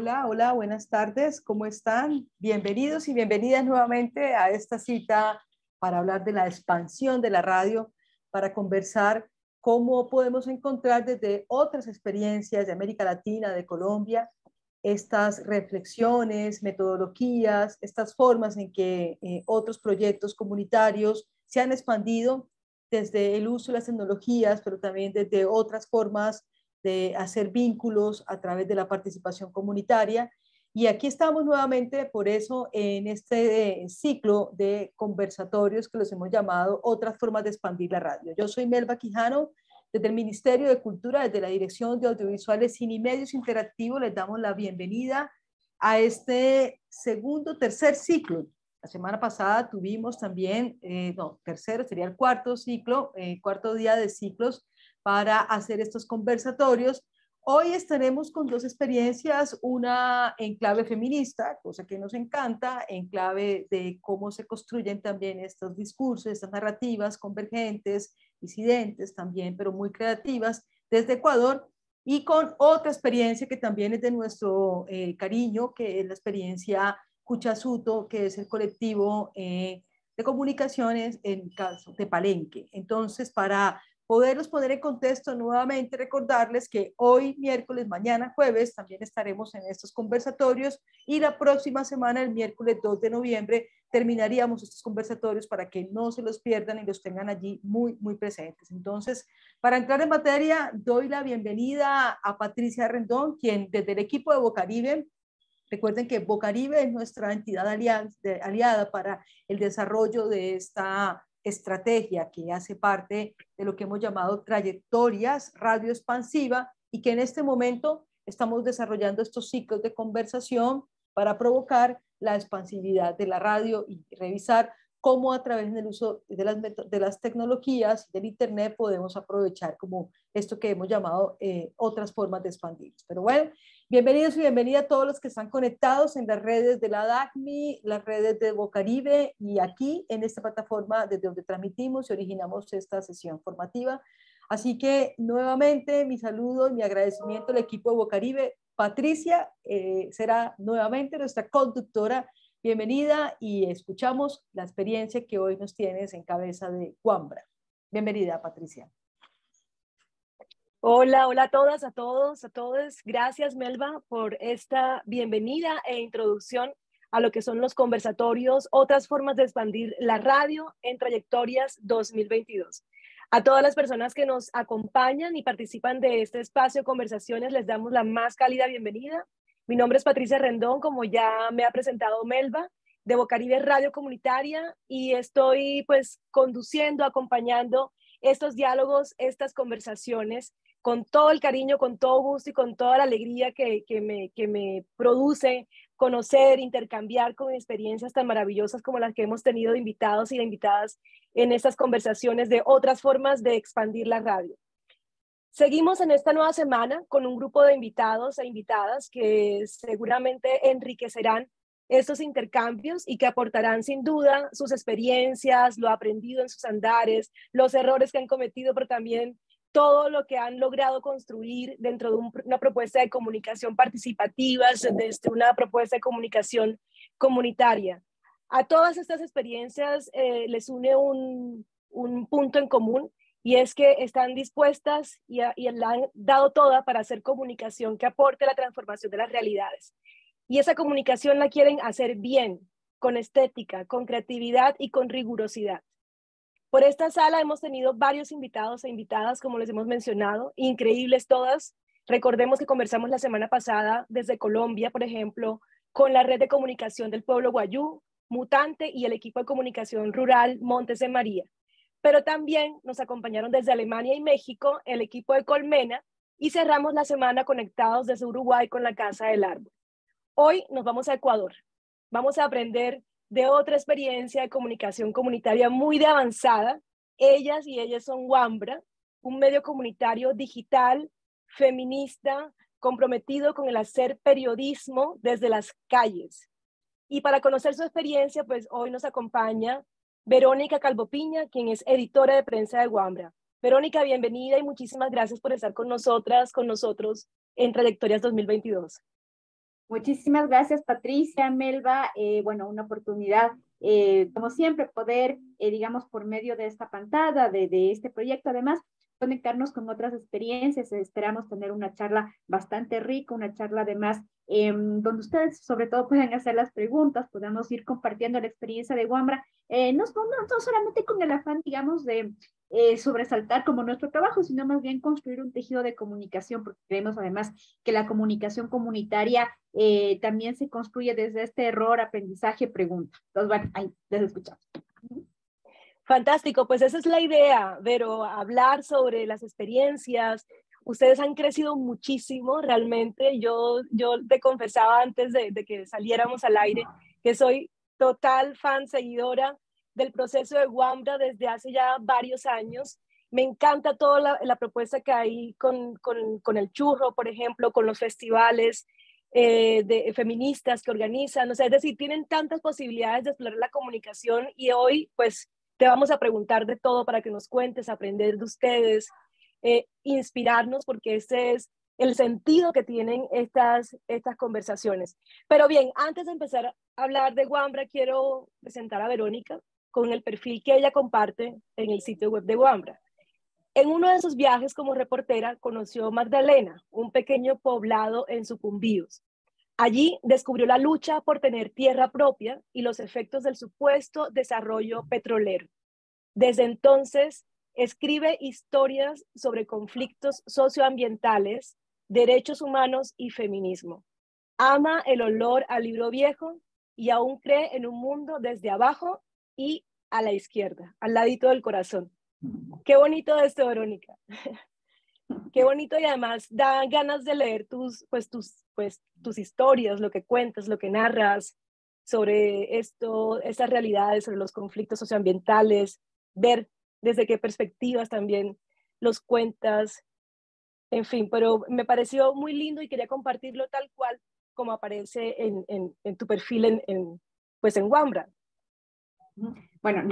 Hola, hola, buenas tardes, ¿cómo están? Bienvenidos y bienvenidas nuevamente a esta cita para hablar de la expansión de la radio, para conversar cómo podemos encontrar desde otras experiencias de América Latina, de Colombia, estas reflexiones, metodologías, estas formas en que otros proyectos comunitarios se han expandido desde el uso de las tecnologías, pero también desde otras formas de hacer vínculos a través de la participación comunitaria. Y aquí estamos nuevamente, por eso, en este ciclo de conversatorios que los hemos llamado Otras formas de expandir la radio. Yo soy Melba Quijano, desde el Ministerio de Cultura, desde la Dirección de Audiovisuales, Cine y Medios Interactivos, les damos la bienvenida a este tercer ciclo. La semana pasada tuvimos también, tercero, sería el cuarto ciclo, cuarto día de ciclos para hacer estos conversatorios. Hoy estaremos con dos experiencias, una en clave feminista, cosa que nos encanta, en clave de cómo se construyen también estos discursos, estas narrativas convergentes, disidentes también, pero muy creativas, desde Ecuador, y con otra experiencia que también es de nuestro cariño, que es la experiencia Cuchasuto, que es el colectivo de comunicaciones en caso de Palenque. Entonces, para poderlos poner en contexto nuevamente, recordarles que hoy, miércoles, mañana, jueves, también estaremos en estos conversatorios y la próxima semana, el miércoles 2 de noviembre, terminaríamos estos conversatorios para que no se los pierdan y los tengan allí muy, muy presentes. Entonces, para entrar en materia, doy la bienvenida a Patricia Rendón, quien desde el equipo de Bocaribe. Recuerden que Bocaribe es nuestra entidad aliada para el desarrollo de esta estrategia que hace parte de lo que hemos llamado trayectorias radio expansiva y que en este momento estamos desarrollando estos ciclos de conversación para provocar la expansividad de la radio y revisar cómo a través del uso de las tecnologías del Internet podemos aprovechar como esto que hemos llamado otras formas de expandir. Pero bueno, bienvenidos y bienvenida a todos los que están conectados en las redes de la DACMI, las redes de Bocaribe y aquí en esta plataforma desde donde transmitimos y originamos esta sesión formativa. Así que nuevamente mi saludo y mi agradecimiento al equipo de Bocaribe. Patricia será nuevamente nuestra conductora. Bienvenida y escuchamos la experiencia que hoy nos tienes en cabeza de Wambra. Bienvenida, Patricia. Hola, hola a todas, a todos, a todos. Gracias, Melba, por esta bienvenida e introducción a lo que son los conversatorios, otras formas de expandir la radio en Trayectorias 2022. A todas las personas que nos acompañan y participan de este espacio de conversaciones, les damos la más cálida bienvenida. Mi nombre es Patricia Rendón, como ya me ha presentado Melba, de Bocaribe Radio Comunitaria, y estoy pues conduciendo, acompañando estos diálogos, estas conversaciones con todo el cariño, con todo gusto y con toda la alegría que me produce conocer, intercambiar con experiencias tan maravillosas como las que hemos tenido de invitados y de invitadas en estas conversaciones de otras formas de expandir la radio. Seguimos en esta nueva semana con un grupo de invitados e invitadas que seguramente enriquecerán estos intercambios y que aportarán sin duda sus experiencias, lo aprendido en sus andares, los errores que han cometido, pero también todo lo que han logrado construir dentro de una propuesta de comunicación participativa, desde una propuesta de comunicación comunitaria. A todas estas experiencias les une un punto en común, y es que están dispuestas y la han dado toda para hacer comunicación que aporte la transformación de las realidades. Y esa comunicación la quieren hacer bien, con estética, con creatividad y con rigurosidad. Por esta sala hemos tenido varios invitados e invitadas, como les hemos mencionado, increíbles todas. Recordemos que conversamos la semana pasada desde Colombia, por ejemplo, con la red de comunicación del pueblo Guayú, Mutante y el equipo de comunicación rural Montes de María. Pero también nos acompañaron desde Alemania y México el equipo de Colmena y cerramos la semana conectados desde Uruguay con la Casa del Árbol. Hoy nos vamos a Ecuador. Vamos a aprender de otra experiencia de comunicación comunitaria muy de avanzada. Ellas y ellas son Wambra, un medio comunitario digital, feminista, comprometido con el hacer periodismo desde las calles. Y para conocer su experiencia, pues hoy nos acompaña Verónica Calvopiña, quien es editora de prensa de Wambra. Verónica, bienvenida y muchísimas gracias por estar con nosotros en Trayectorias 2022. Muchísimas gracias, Patricia, Melba. Bueno, una oportunidad, como siempre, poder, digamos, por medio de esta pantalla, de este proyecto, además, conectarnos con otras experiencias. Esperamos tener una charla bastante rica, una charla además donde ustedes sobre todo puedan hacer las preguntas, podamos ir compartiendo la experiencia de Wambra, no solamente con el afán, digamos, de sobresaltar como nuestro trabajo, sino más bien construir un tejido de comunicación, porque creemos además que la comunicación comunitaria también se construye desde este error, aprendizaje, pregunta. Entonces, bueno, ahí les escuchamos. Fantástico, pues esa es la idea, Vero, hablar sobre las experiencias. Ustedes han crecido muchísimo, realmente. Yo te confesaba antes de que saliéramos al aire que soy total fan, seguidora del proceso de Wambra desde hace ya varios años. Me encanta toda la propuesta que hay con el churro, por ejemplo, con los festivales de feministas que organizan. O sea, es decir, tienen tantas posibilidades de explorar la comunicación y hoy, pues, te vamos a preguntar de todo para que nos cuentes, aprender de ustedes, inspirarnos, porque ese es el sentido que tienen estas conversaciones. Pero bien, antes de empezar a hablar de Wambra, quiero presentar a Verónica con el perfil que ella comparte en el sitio web de Wambra. En uno de sus viajes como reportera, conoció Magdalena, un pequeño poblado en Sucumbíos. Allí descubrió la lucha por tener tierra propia y los efectos del supuesto desarrollo petrolero. Desde entonces, escribe historias sobre conflictos socioambientales, derechos humanos y feminismo. Ama el olor al libro viejo y aún cree en un mundo desde abajo y a la izquierda, al ladito del corazón. Qué bonito esto, Verónica. Qué bonito, y además da ganas de leer tus historias, lo que cuentas, lo que narras sobre estas realidades, sobre los conflictos socioambientales, ver desde qué perspectivas también los cuentas, en fin, pero me pareció muy lindo y quería compartirlo tal cual como aparece en tu perfil pues en Wambra. Bueno,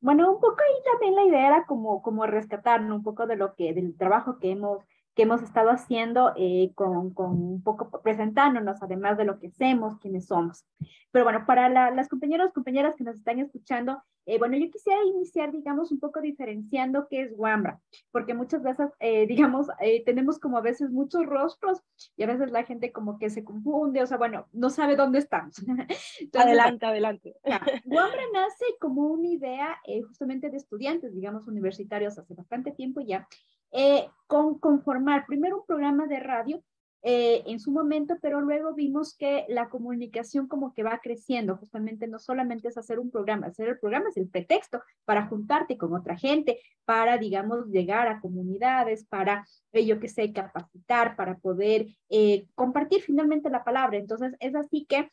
bueno, un poco ahí también la idea era como rescatar, ¿no? Un poco del trabajo que hemos estado haciendo con un poco presentándonos, además de lo que hacemos, quiénes somos. Pero bueno, para las compañeras que nos están escuchando, bueno, yo quisiera iniciar, digamos, un poco diferenciando qué es Wambra, porque muchas veces, digamos, tenemos como a veces muchos rostros y a veces la gente como que se confunde, o sea, bueno, no sabe dónde estamos. Entonces, adelante, adelante. Wambra nace como una idea justamente de estudiantes, digamos, universitarios hace bastante tiempo ya, con conformar primero un programa de radio en su momento, pero luego vimos que la comunicación como que va creciendo, justamente no solamente es hacer un programa, hacer el programa es el pretexto para juntarte con otra gente, para, digamos, llegar a comunidades, para, yo qué sé, capacitar, para poder compartir finalmente la palabra. Entonces, es así que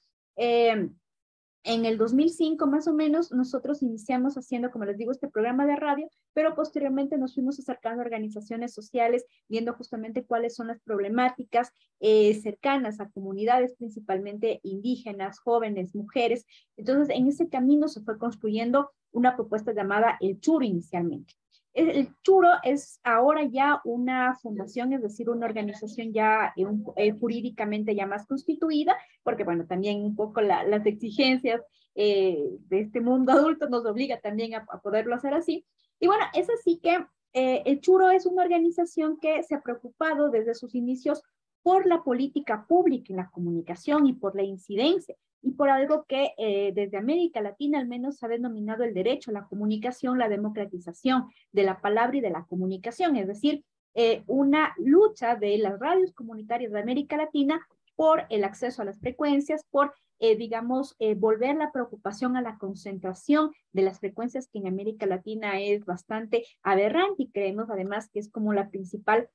en el 2005 más o menos nosotros iniciamos haciendo, como les digo, este programa de radio, pero posteriormente nos fuimos acercando a organizaciones sociales, viendo justamente cuáles son las problemáticas cercanas a comunidades, principalmente indígenas, jóvenes, mujeres. Entonces, en ese camino se fue construyendo una propuesta llamada El Churo inicialmente. El Churo es ahora ya una fundación, es decir, una organización ya jurídicamente ya más constituida, porque bueno, también un poco las exigencias de este mundo adulto nos obliga también a poderlo hacer así. Y bueno, es así que el Churo es una organización que se ha preocupado desde sus inicios por la política pública en la comunicación y por la incidencia y por algo que desde América Latina al menos se ha denominado el derecho a la comunicación, la democratización de la palabra y de la comunicación, es decir, una lucha de las radios comunitarias de América Latina por el acceso a las frecuencias, por, digamos, volver la preocupación a la concentración de las frecuencias que en América Latina es bastante aberrante y creemos además que es como la principal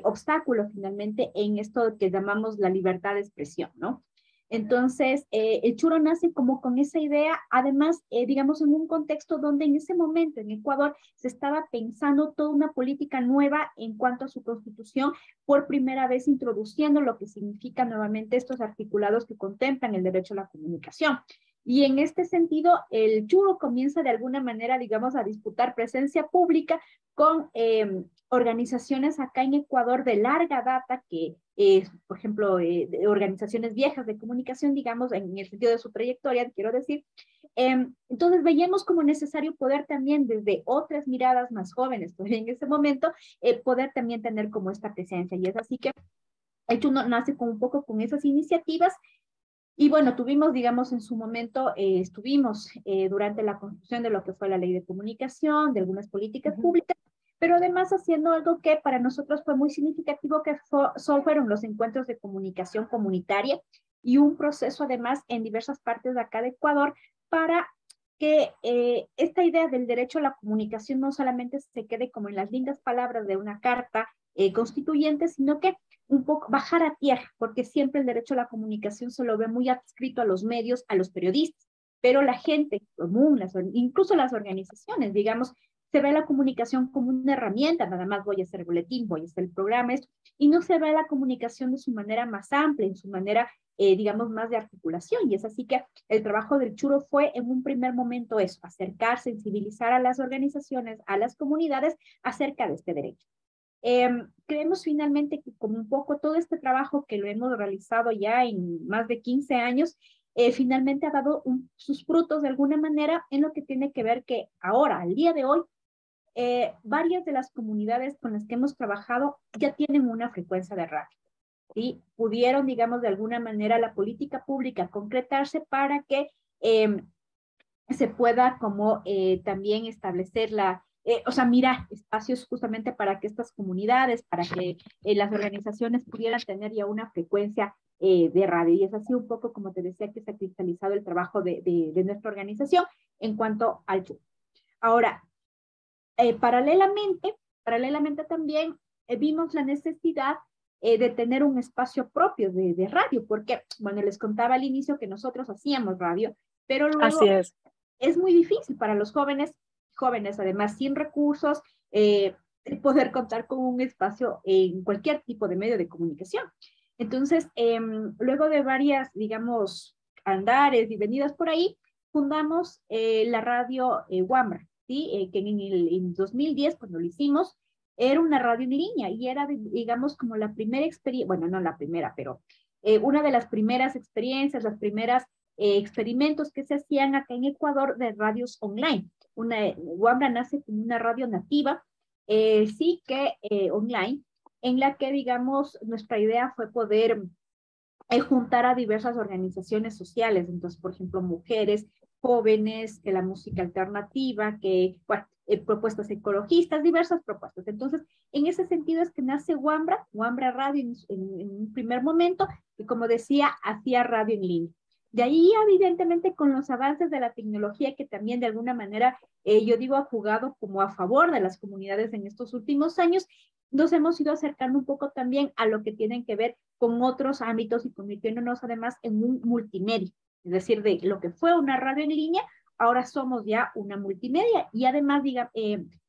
obstáculo finalmente en esto que llamamos la libertad de expresión, ¿no? Entonces, el Churo nace como con esa idea, además, digamos, en un contexto donde en ese momento en Ecuador se estaba pensando toda una política nueva en cuanto a su constitución, por primera vez introduciendo lo que significa nuevamente estos articulados que contemplan el derecho a la comunicación. Y en este sentido, el churro comienza de alguna manera, digamos, a disputar presencia pública con organizaciones acá en Ecuador de larga data, que, por ejemplo, de organizaciones viejas de comunicación, digamos, en el sentido de su trayectoria, quiero decir. Entonces veíamos como necesario poder también desde otras miradas más jóvenes, todavía en ese momento, poder también tener como esta presencia. Y es así que el Chuno nace con un poco con esas iniciativas. Y bueno, tuvimos, digamos, en su momento, estuvimos durante la construcción de lo que fue la ley de comunicación, de algunas políticas públicas, pero además haciendo algo que para nosotros fue muy significativo, que fueron los encuentros de comunicación comunitaria y un proceso además en diversas partes de acá de Ecuador para que esta idea del derecho a la comunicación no solamente se quede como en las lindas palabras de una carta constituyente, sino que un poco bajar a tierra, porque siempre el derecho a la comunicación se lo ve muy adscrito a los medios, a los periodistas, pero la gente común, incluso las organizaciones, digamos, se ve la comunicación como una herramienta, nada más voy a hacer boletín, voy a hacer el programa, esto, y no se ve la comunicación de su manera más amplia, en su manera, digamos, más de articulación, y es así que el trabajo del Churo fue en un primer momento eso, acercar, sensibilizar a las organizaciones, a las comunidades acerca de este derecho. Creemos finalmente que como un poco todo este trabajo que lo hemos realizado ya en más de 15 años, finalmente ha dado sus frutos de alguna manera en lo que tiene que ver que ahora, al día de hoy, varias de las comunidades con las que hemos trabajado ya tienen una frecuencia de radio. ¿Sí? Pudieron, digamos, de alguna manera la política pública concretarse para que se pueda como también establecer o sea, mirar espacios justamente para que estas comunidades, para que las organizaciones pudieran tener ya una frecuencia de radio. Y es así un poco, como te decía, que se ha cristalizado el trabajo de nuestra organización en cuanto al churro. Ahora, paralelamente también vimos la necesidad de tener un espacio propio de radio, porque, bueno, les contaba al inicio que nosotros hacíamos radio, pero luego Así es muy difícil para los jóvenes además sin recursos, poder contar con un espacio en cualquier tipo de medio de comunicación. Entonces, luego de varias, digamos, andares y venidas por ahí, fundamos la radio Wambra, ¿sí? Que en 2010, cuando lo hicimos, era una radio en línea y era, digamos, como la primera experiencia, bueno, no la primera, pero una de las primeras experiencias, las primeras experimentos que se hacían acá en Ecuador de radios online. Wambra nace como una radio nativa, sí que online, en la que, digamos, nuestra idea fue poder juntar a diversas organizaciones sociales, entonces, por ejemplo, mujeres, jóvenes, que la música alternativa, que, bueno, propuestas ecologistas, diversas propuestas. Entonces, en ese sentido es que nace Wambra Radio en un primer momento, y como decía, hacía radio en línea. De ahí, evidentemente, con los avances de la tecnología, que también de alguna manera, yo digo, ha jugado como a favor de las comunidades en estos últimos años, nos hemos ido acercando un poco también a lo que tienen que ver con otros ámbitos y convirtiéndonos además en un multimedia. Es decir, de lo que fue una radio en línea, ahora somos ya una multimedia. Y además, diga,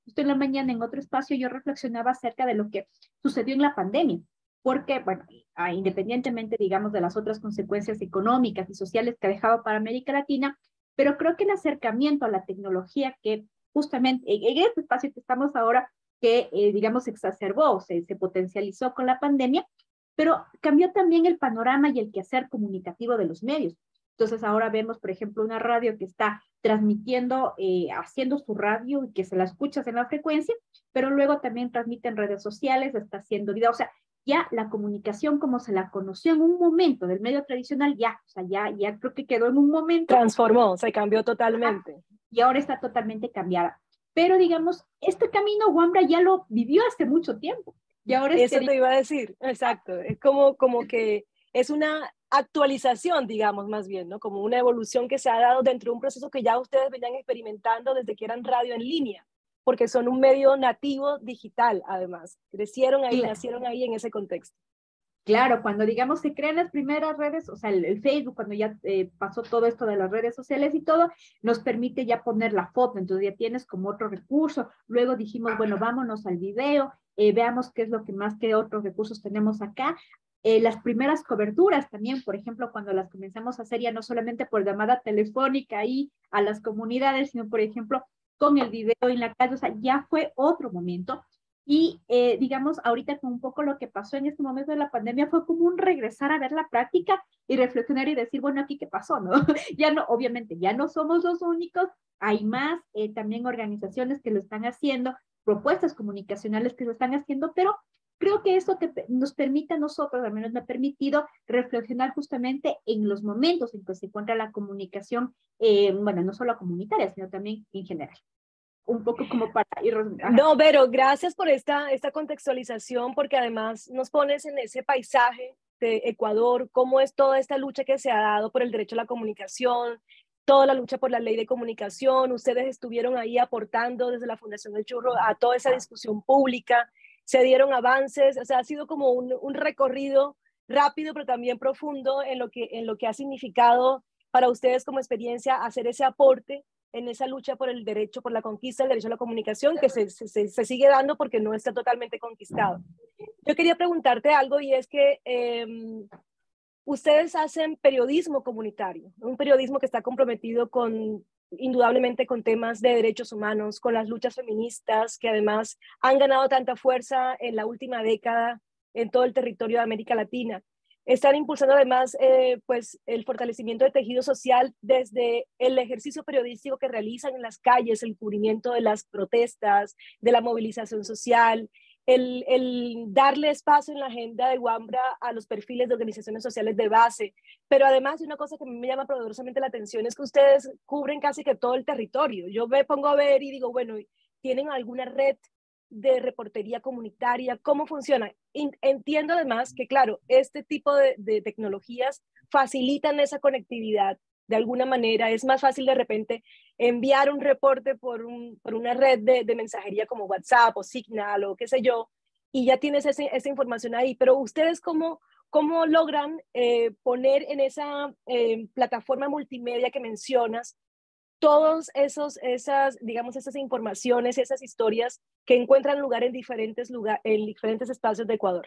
justo en la mañana en otro espacio yo reflexionaba acerca de lo que sucedió en la pandemia. Porque, bueno, independientemente, digamos, de las otras consecuencias económicas y sociales que ha dejado para América Latina, pero creo que el acercamiento a la tecnología que justamente en este espacio que estamos ahora, que, digamos, se exacerbó, se potencializó con la pandemia, pero cambió también el panorama y el quehacer comunicativo de los medios. Entonces ahora vemos, por ejemplo, una radio que está transmitiendo, haciendo su radio y que se la escuchas en la frecuencia, pero luego también transmite en redes sociales, está haciendo video, o sea, ya la comunicación como se la conoció en un momento del medio tradicional, ya, o sea, ya creo que quedó en un momento. transformó, se cambió totalmente. Y ahora está totalmente cambiada. Pero digamos, este camino Wambra ya lo vivió hace mucho tiempo. Y ahora Eso te iba a decir, exacto. Es como que es una actualización, digamos, más bien, ¿no? Como una evolución que se ha dado dentro de un proceso que ya ustedes venían experimentando desde que eran radio en línea, porque son un medio nativo digital, además. Crecieron ahí, nacieron ahí en ese contexto. Claro, cuando digamos se crean las primeras redes, o sea, el Facebook, cuando ya pasó todo esto de las redes sociales y todo, nos permite ya poner la foto, entonces ya tienes como otro recurso. Luego dijimos, bueno, vámonos al video, veamos qué es lo que más, qué otros recursos tenemos acá. las primeras coberturas también, por ejemplo, cuando las comenzamos a hacer ya no solamente por llamada telefónica ahí a las comunidades, sino por ejemplo con el video en la calle, o sea, ya fue otro momento. Y digamos, ahorita con un poco lo que pasó en este momento de la pandemia fue como un regresar a ver la práctica y reflexionar y decir, bueno, aquí qué pasó, ¿no? Ya no, obviamente, ya no somos los únicos, hay más también organizaciones que lo están haciendo, propuestas comunicacionales que lo están haciendo, pero creo que eso nos permite a nosotros, al menos me ha permitido reflexionar justamente en los momentos en que se encuentra la comunicación, bueno, no solo comunitaria, sino también en general. Un poco como para ir... No, Vero, gracias por esta contextualización, porque además nos pones en ese paisaje de Ecuador, cómo es toda esta lucha que se ha dado por el derecho a la comunicación, toda la lucha por la ley de comunicación. Ustedes estuvieron ahí aportando desde la Fundación del Churro a toda esa discusión pública, se dieron avances, o sea, ha sido como un recorrido rápido, pero también profundo en lo que ha significado para ustedes como experiencia hacer ese aporte en esa lucha por el derecho, por la conquista del derecho a la comunicación, que se sigue dando porque no está totalmente conquistado. Yo quería preguntarte algo, y es que ustedes hacen periodismo comunitario, un periodismo que está comprometido indudablemente con temas de derechos humanos, con las luchas feministas, que además han ganado tanta fuerza en la última década en todo el territorio de América Latina. Están impulsando además pues el fortalecimiento del tejido social desde el ejercicio periodístico que realizan en las calles, el cubrimiento de las protestas, de la movilización social, el darle espacio en la agenda de Wambra a los perfiles de organizaciones sociales de base. Pero además, una cosa que a mí me llama poderosamente la atención es que ustedes cubren casi que todo el territorio. Yo me pongo a ver y digo, bueno, ¿tienen alguna red de reportería comunitaria? ¿Cómo funciona? Entiendo además que, claro, este tipo de tecnologías facilitan esa conectividad. De alguna manera es más fácil de repente enviar un reporte por una red de mensajería como WhatsApp o Signal o qué sé yo, y ya tienes esa información ahí. Pero ustedes, ¿cómo logran poner en esa plataforma multimedia que mencionas todos digamos, esas informaciones, esas historias que encuentran lugar en diferentes espacios de Ecuador?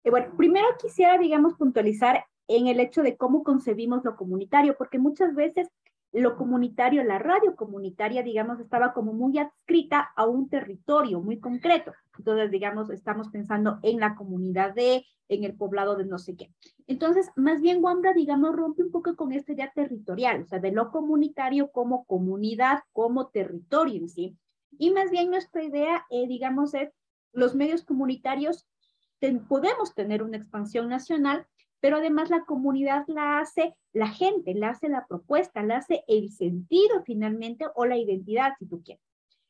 Bueno, primero quisiera, digamos, puntualizar en el hecho de cómo concebimos lo comunitario, porque muchas veces lo comunitario, la radio comunitaria, digamos, estaba como muy adscrita a un territorio muy concreto. Entonces, digamos, estamos pensando en la comunidad en el poblado de no sé qué. Entonces, más bien Wambra, digamos, rompe un poco con esta idea territorial, o sea, de lo comunitario como comunidad, como territorio en sí. Y más bien nuestra idea, digamos, es los medios comunitarios podemos tener una expansión nacional, pero además la comunidad la hace la gente, la hace la propuesta, la hace el sentido finalmente o la identidad, si tú quieres.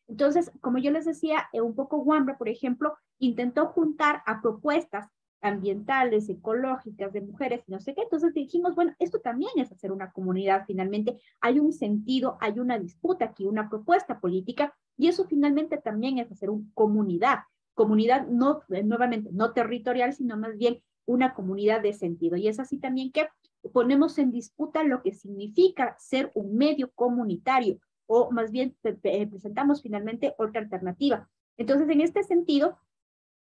Entonces, como yo les decía, un poco Wambra, por ejemplo, intentó juntar a propuestas ambientales, ecológicas, de mujeres, no sé qué. Entonces dijimos, bueno, esto también es hacer una comunidad, finalmente hay un sentido, hay una disputa aquí, una propuesta política, y eso finalmente también es hacer una comunidad no, nuevamente, no territorial, sino más bien una comunidad de sentido. Y es así también que ponemos en disputa lo que significa ser un medio comunitario, o más bien presentamos finalmente otra alternativa. Entonces, en este sentido,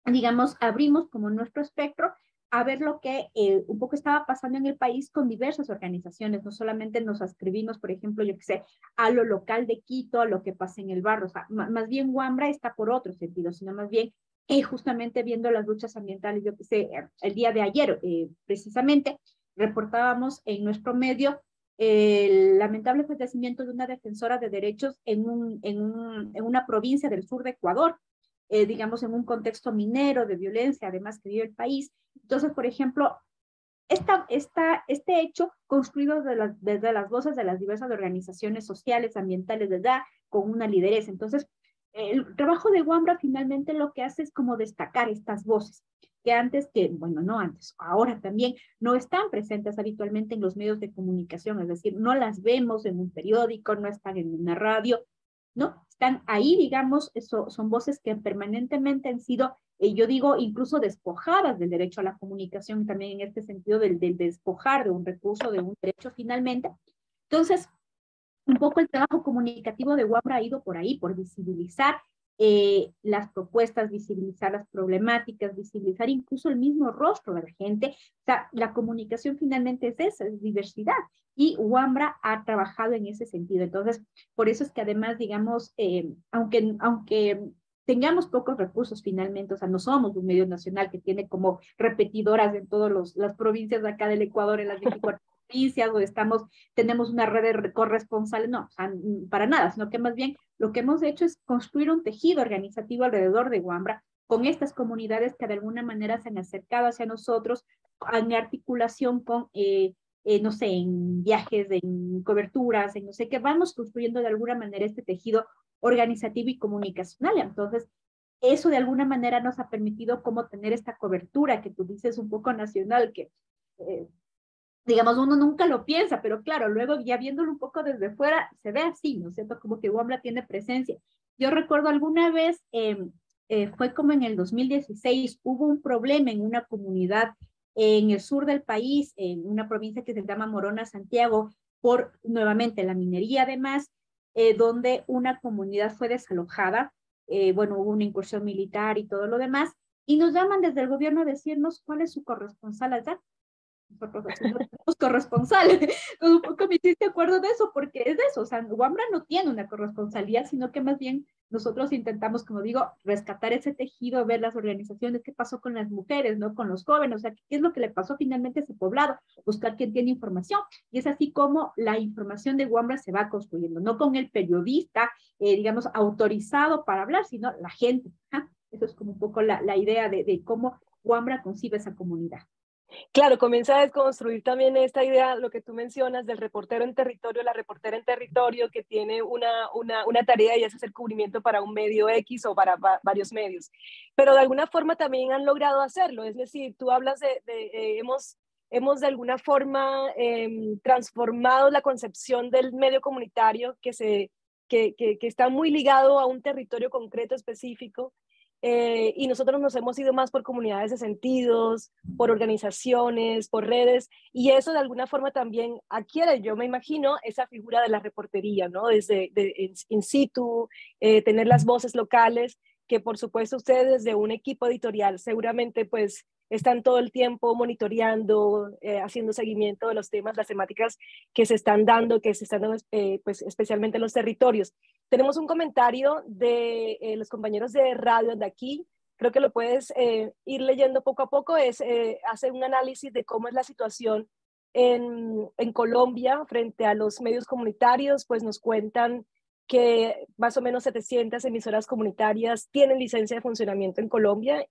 digamos, abrimos como nuestro espectro a ver lo que un poco estaba pasando en el país con diversas organizaciones. No solamente nos adscribimos, por ejemplo, yo que sé, a lo local de Quito, a lo que pasa en el barrio. O sea, más bien Wambra está por otro sentido, sino más bien justamente viendo las luchas ambientales. Yo que sé, el día de ayer, precisamente, reportábamos en nuestro medio el lamentable fallecimiento de una defensora de derechos en una provincia del sur de Ecuador, digamos, en un contexto minero de violencia, además que vive el país. Entonces, por ejemplo, este hecho construido desde las voces de las diversas organizaciones sociales, ambientales, ¿verdad? Con una lideresa. Entonces, el trabajo de Wambra finalmente lo que hace es como destacar estas voces que antes, bueno, no antes, ahora también no están presentes habitualmente en los medios de comunicación, es decir, no las vemos en un periódico, no están en una radio, ¿no? Están ahí, digamos, son voces que permanentemente han sido, yo digo, incluso despojadas del derecho a la comunicación, también en este sentido del despojar de un recurso, de un derecho finalmente. Entonces, un poco el trabajo comunicativo de Wambra ha ido por ahí, por visibilizar las propuestas, visibilizar las problemáticas, visibilizar incluso el mismo rostro de la gente. O sea, la comunicación finalmente es esa, es diversidad. Y Wambra ha trabajado en ese sentido. Entonces, por eso es que además, digamos, aunque tengamos pocos recursos finalmente, o sea, no somos un medio nacional que tiene como repetidoras en todas las provincias de acá del Ecuador, en las 24 provincias, o tenemos una red de corresponsales, no, o sea, para nada, sino que más bien lo que hemos hecho es construir un tejido organizativo alrededor de Wambra, con estas comunidades que de alguna manera se han acercado hacia nosotros, en articulación con, no sé, en viajes, en coberturas, en no sé qué, vamos construyendo de alguna manera este tejido organizativo y comunicacional. Entonces, eso de alguna manera nos ha permitido como tener esta cobertura que tú dices un poco nacional, que digamos, uno nunca lo piensa, pero claro, luego ya viéndolo un poco desde fuera, se ve así, ¿no es cierto? Como que Wambra tiene presencia. Yo recuerdo alguna vez, fue como en el 2016, hubo un problema en una comunidad en el sur del país, en una provincia que se llama Morona, Santiago, por nuevamente la minería además, donde una comunidad fue desalojada, bueno, hubo una incursión militar y todo lo demás, y nos llaman desde el gobierno a decirnos cuál es su corresponsal allá. Nosotros así no tenemos corresponsal. Entonces, un poco me hiciste acuerdo de eso, porque es de eso, o sea, Wambra no tiene una corresponsalía, sino que más bien nosotros intentamos, como digo, rescatar ese tejido, ver las organizaciones, qué pasó con las mujeres, ¿no? Con los jóvenes, o sea, qué es lo que le pasó finalmente a ese poblado, buscar quién tiene información. Y es así como la información de Wambra se va construyendo, no con el periodista, digamos, autorizado para hablar, sino la gente. ¿Ah? Eso es como un poco la idea de cómo Wambra concibe esa comunidad. Claro, comienza a desconstruir también esta idea, lo que tú mencionas, del reportero en territorio, la reportera en territorio que tiene una tarea y es hacer cubrimiento para un medio X o para varios medios. Pero de alguna forma también han logrado hacerlo, es decir, tú hablas hemos de alguna forma transformado la concepción del medio comunitario que está muy ligado a un territorio concreto específico. Y nosotros nos hemos ido más por comunidades de sentidos, por organizaciones, por redes, y eso de alguna forma también adquiere, yo me imagino, esa figura de la reportería, ¿no? Desde in situ, tener las voces locales, que por supuesto ustedes desde un equipo editorial seguramente pues están todo el tiempo monitoreando, haciendo seguimiento de los temas, las temáticas que se están dando, pues especialmente en los territorios. Tenemos un comentario de los compañeros de radio de aquí, creo que lo puedes ir leyendo poco a poco, hace un análisis de cómo es la situación en Colombia frente a los medios comunitarios, pues nos cuentan que más o menos 700 emisoras comunitarias tienen licencia de funcionamiento en Colombia,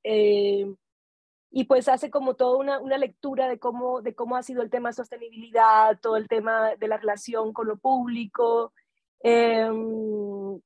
y pues hace como toda una lectura de cómo ha sido el tema de sostenibilidad, todo el tema de la relación con lo público, en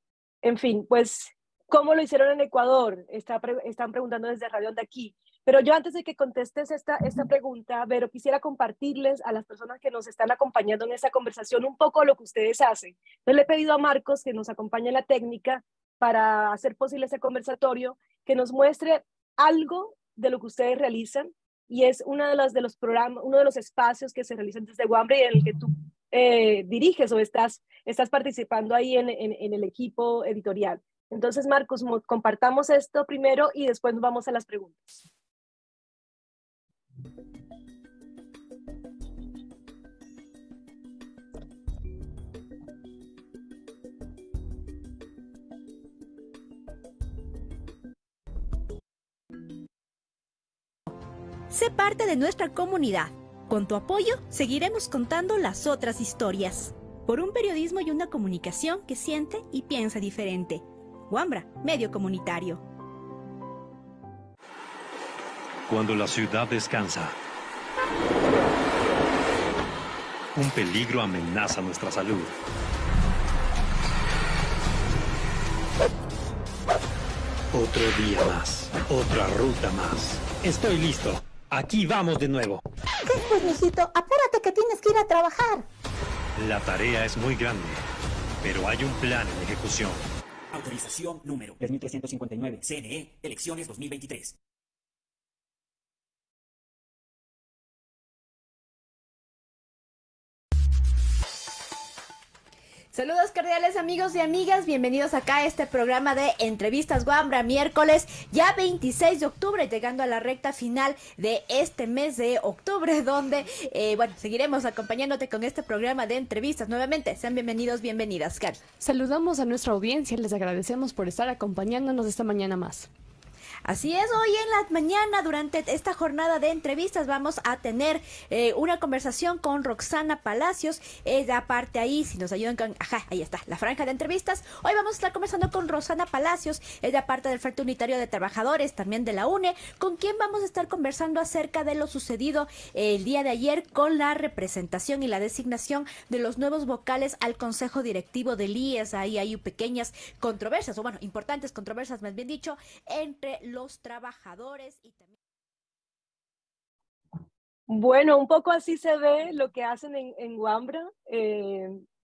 fin, pues cómo lo hicieron en Ecuador, están preguntando desde Radio de aquí. Pero yo antes de que contestes esta pregunta, Vero, quisiera compartirles a las personas que nos están acompañando en esta conversación un poco lo que ustedes hacen. Entonces le he pedido a Marcos que nos acompañe en la técnica para hacer posible ese conversatorio, que nos muestre algo de lo que ustedes realizan, y es uno de los programas, uno de los espacios que se realizan desde Wambra y en el que tú diriges o estás participando ahí en el equipo editorial. Entonces, Marcos, compartamos esto primero y después nos vamos a las preguntas. Sé parte de nuestra comunidad. Con tu apoyo, seguiremos contando las otras historias. Por un periodismo y una comunicación que siente y piensa diferente. Wambra, medio comunitario. Cuando la ciudad descansa, un peligro amenaza nuestra salud. Otro día más, otra ruta más. Estoy listo. Aquí vamos de nuevo. ¿Qué, pues, mijito? Apúrate que tienes que ir a trabajar. La tarea es muy grande, pero hay un plan en ejecución. Autorización número 3359. CNE, elecciones 2023. Saludos cordiales amigos y amigas, bienvenidos acá a este programa de Entrevistas Wambra, miércoles ya 26 de octubre, llegando a la recta final de este mes de octubre, donde, seguiremos acompañándote con este programa de entrevistas nuevamente. Sean bienvenidos, bienvenidas, Carlos. Saludamos a nuestra audiencia, les agradecemos por estar acompañándonos esta mañana más. Así es, hoy en la mañana, durante esta jornada de entrevistas, vamos a tener una conversación con Roxana Palacios. Ella parte ahí, si nos ayudan con... Ajá, ahí está, la franja de entrevistas. Hoy vamos a estar conversando con Roxana Palacios. Ella parte del Frente Unitario de Trabajadores, también de la UNE, con quien vamos a estar conversando acerca de lo sucedido el día de ayer con la representación y la designación de los nuevos vocales al Consejo Directivo del IES. Ahí hay pequeñas controversias, o bueno, importantes controversias, más bien dicho, entre los trabajadores y también... Bueno, un poco así se ve lo que hacen en Wambra.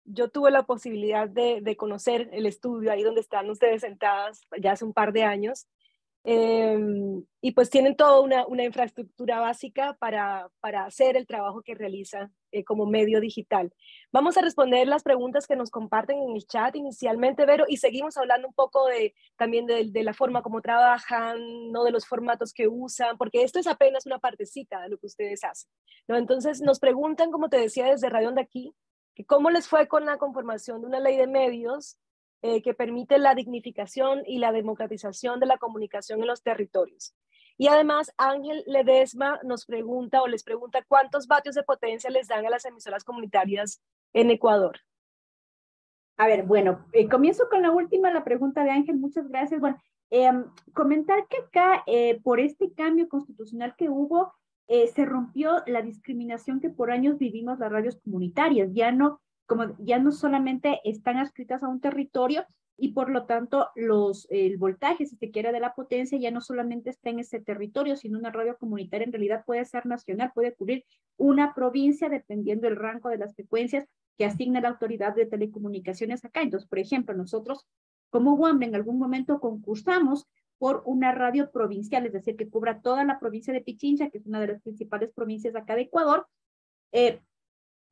Yo tuve la posibilidad de conocer el estudio ahí donde están ustedes sentadas ya hace un par de años. Y pues tienen toda una infraestructura básica para hacer el trabajo que realizan como medio digital. Vamos a responder las preguntas que nos comparten en el chat inicialmente, Vero, y seguimos hablando un poco también de la forma como trabajan, ¿no? De los formatos que usan, porque esto es apenas una partecita de lo que ustedes hacen, ¿no? Entonces nos preguntan, como te decía desde Radio Onda Aquí, que cómo les fue con la conformación de una ley de medios que permite la dignificación y la democratización de la comunicación en los territorios. Y además, Ángel Ledesma nos pregunta o les pregunta cuántos vatios de potencia les dan a las emisoras comunitarias en Ecuador. A ver, bueno, comienzo con la pregunta de Ángel, muchas gracias. Bueno, comentar que acá, por este cambio constitucional que hubo, se rompió la discriminación que por años vivimos las radios comunitarias. Ya no solamente están adscritas a un territorio y por lo tanto el voltaje, si se quiere, de la potencia ya no solamente está en ese territorio, sino una radio comunitaria en realidad puede ser nacional, puede cubrir una provincia dependiendo del rango de las frecuencias que asigna la autoridad de telecomunicaciones acá. Entonces, por ejemplo, nosotros como Wambra en algún momento concursamos por una radio provincial, es decir, que cubra toda la provincia de Pichincha, que es una de las principales provincias acá de Ecuador.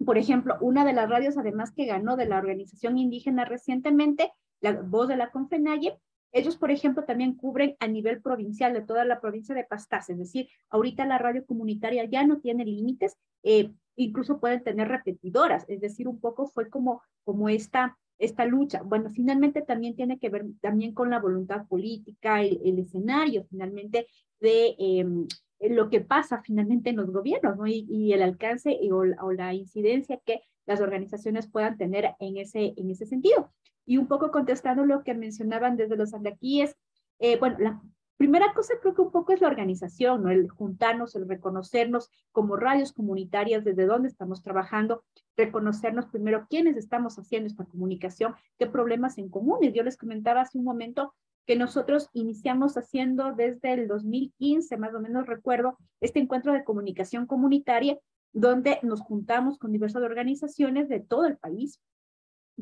Por ejemplo, una de las radios, además, que ganó de la organización indígena recientemente, la Voz de la Confenaye, ellos, por ejemplo, también cubren a nivel provincial de toda la provincia de Pastaza, es decir, ahorita la radio comunitaria ya no tiene límites, incluso pueden tener repetidoras, es decir, un poco fue como esta lucha. Bueno, finalmente también tiene que ver también con la voluntad política, el escenario finalmente de lo que pasa finalmente en los gobiernos, ¿no? Y el alcance o la incidencia que las organizaciones puedan tener en ese sentido. Y un poco contestando lo que mencionaban desde los andaquíes, bueno, la primera cosa creo que un poco es la organización, ¿no? El juntarnos, el reconocernos como radios comunitarias, desde dónde estamos trabajando, reconocernos primero quiénes estamos haciendo esta comunicación, qué problemas en comunes. Yo les comentaba hace un momento que nosotros iniciamos haciendo desde el 2015, más o menos recuerdo, este encuentro de comunicación comunitaria, donde nos juntamos con diversas organizaciones de todo el país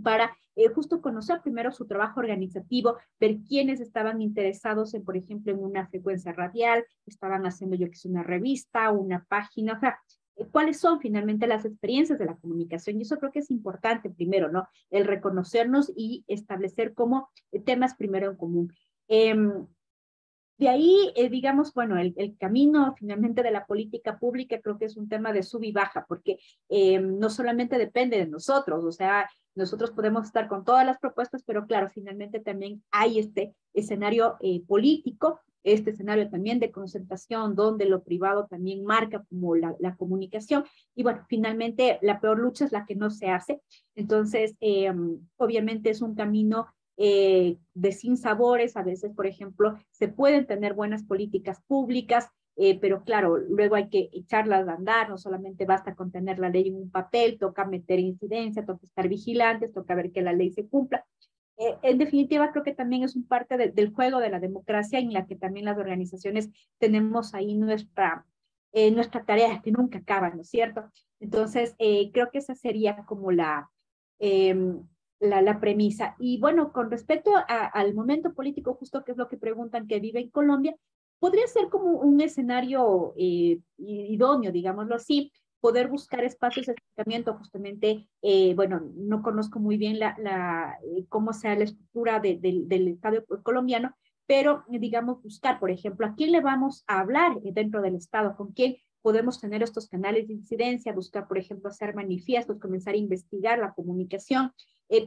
para justo conocer primero su trabajo organizativo, ver quiénes estaban interesados en, por ejemplo, en una frecuencia radial, estaban haciendo yo que sé, una revista, una página, o sea, cuáles son finalmente las experiencias de la comunicación. Y eso creo que es importante primero, ¿no? El reconocernos y establecer como temas primero en común. De ahí, digamos, bueno, el camino finalmente de la política pública creo que es un tema de sub y baja, porque no solamente depende de nosotros, o sea, nosotros podemos estar con todas las propuestas, pero claro, finalmente también hay este escenario político, este escenario también de concentración, donde lo privado también marca como la comunicación, y bueno, finalmente la peor lucha es la que no se hace. Entonces, obviamente es un camino de sinsabores. A veces, por ejemplo, se pueden tener buenas políticas públicas, pero claro, luego hay que echarlas a andar, no solamente basta con tener la ley en un papel, toca meter incidencia, toca estar vigilantes, toca ver que la ley se cumpla. En definitiva, creo que también es un parte del juego de la democracia en la que también las organizaciones tenemos ahí nuestra tarea que nunca acaba, ¿no es cierto? Entonces, creo que esa sería como la premisa. Y bueno, con respecto al momento político, justo que es lo que preguntan que vive en Colombia, podría ser como un escenario idóneo, digámoslo así, poder buscar espacios de acercamiento justamente, bueno, no conozco muy bien cómo sea la estructura del Estado colombiano, pero digamos buscar, por ejemplo, a quién le vamos a hablar dentro del Estado, con quién podemos tener estos canales de incidencia, buscar, por ejemplo, hacer manifiestos, comenzar a investigar la comunicación,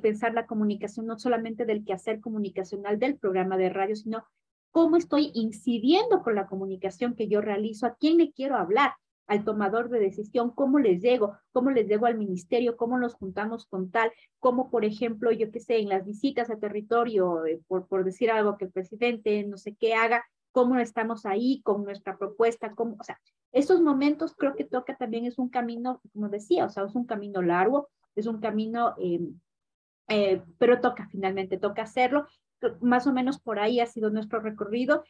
pensar la comunicación no solamente del quehacer comunicacional del programa de radio, sino cómo estoy incidiendo con la comunicación que yo realizo, a quién le quiero hablar, al tomador de decisión, cómo les llego al ministerio, cómo nos juntamos con tal, cómo, por ejemplo, yo qué sé, en las visitas a territorio, por decir algo que el presidente no sé qué haga, cómo estamos ahí con nuestra propuesta, cómo, o sea, esos momentos creo que toca también, es un camino, como decía, o sea, es un camino largo, es un camino, pero finalmente toca hacerlo, más o menos por ahí ha sido nuestro recorrido.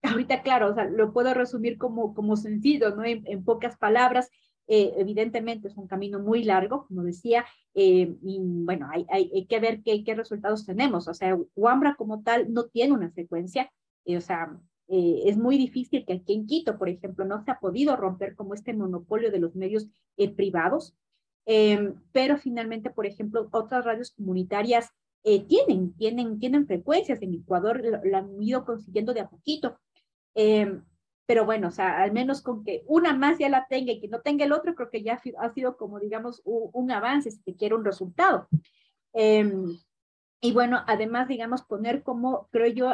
Ahorita, claro, o sea, lo puedo resumir como sencillo, ¿no? En pocas palabras, evidentemente es un camino muy largo, como decía, y bueno, hay que ver qué resultados tenemos. O sea, Wambra como tal no tiene una secuencia, o sea, es muy difícil que aquí en Quito, por ejemplo, no se ha podido romper como este monopolio de los medios privados, pero finalmente, por ejemplo, otras radios comunitarias tienen frecuencias. En Ecuador la han ido consiguiendo de a poquito. Pero bueno, o sea, al menos con que una más ya la tenga y que no tenga el otro, creo que ya ha sido como, digamos, un avance si se quiere un resultado. Y bueno, además, digamos, poner como, creo yo,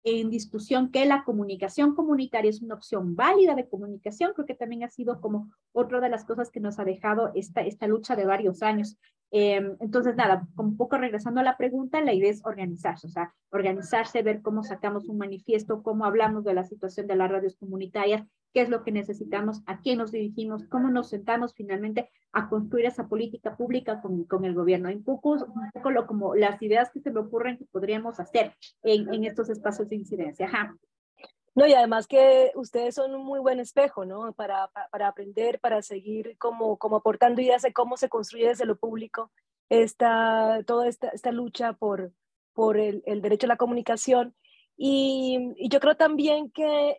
en discusión que la comunicación comunitaria es una opción válida de comunicación, creo que también ha sido como otra de las cosas que nos ha dejado esta lucha de varios años. Entonces, nada, un poco regresando a la pregunta, la idea es organizarse, o sea, organizarse, ver cómo sacamos un manifiesto, cómo hablamos de la situación de las radios comunitarias, qué es lo que necesitamos, a quién nos dirigimos, cómo nos sentamos finalmente a construir esa política pública con el gobierno. Un poco como las ideas que se me ocurren que podríamos hacer en estos espacios de incidencia. Ajá. No, y además que ustedes son un muy buen espejo, ¿no? Para aprender, para seguir como aportando ideas de cómo se construye desde lo público toda esta lucha por el derecho a la comunicación. Y yo creo también que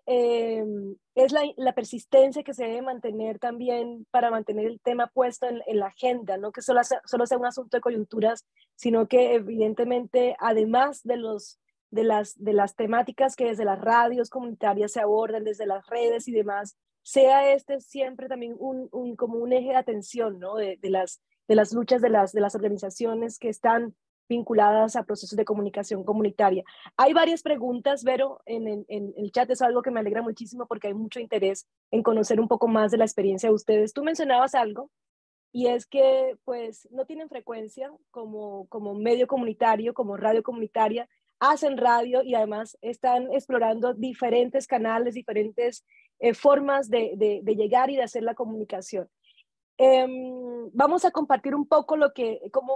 es la persistencia que se debe mantener también para mantener el tema puesto en la agenda, no que solo sea un asunto de coyunturas, sino que evidentemente, además de las temáticas que desde las radios comunitarias se abordan, desde las redes y demás, sea siempre también como un eje de atención, ¿no? de las luchas de las organizaciones que están vinculadas a procesos de comunicación comunitaria. Hay varias preguntas, Vero, en el chat. Es algo que me alegra muchísimo porque hay mucho interés en conocer un poco más de la experiencia de ustedes. Tú mencionabas algo, y es que pues no tienen frecuencia como medio comunitario, como radio comunitaria, hacen radio y además están explorando diferentes canales, diferentes formas de llegar y de hacer la comunicación. Vamos a compartir un poco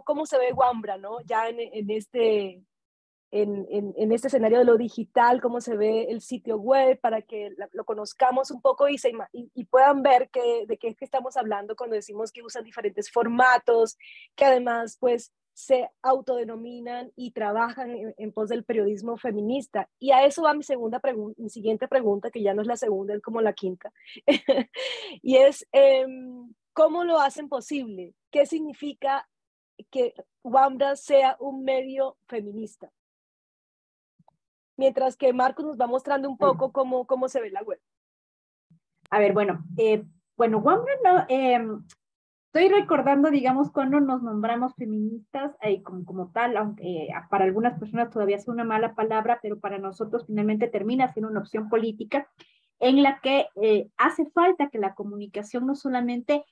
cómo se ve Wambra, ¿no? Ya en este escenario de lo digital, cómo se ve el sitio web, para que lo conozcamos un poco y puedan ver de qué es que estamos hablando cuando decimos que usan diferentes formatos, que además pues se autodenominan y trabajan en pos del periodismo feminista. Y a eso va mi siguiente pregunta, que ya no es la segunda, es como la quinta. Y es, ¿cómo lo hacen posible? ¿Qué significa que Wambra sea un medio feminista? Mientras que Marcos nos va mostrando un poco cómo se ve la web. A ver, bueno, Wambra no... Estoy recordando, digamos, cuando nos nombramos feministas como tal, aunque para algunas personas todavía es una mala palabra, pero para nosotros finalmente termina siendo una opción política en la que hace falta que la comunicación no solamente,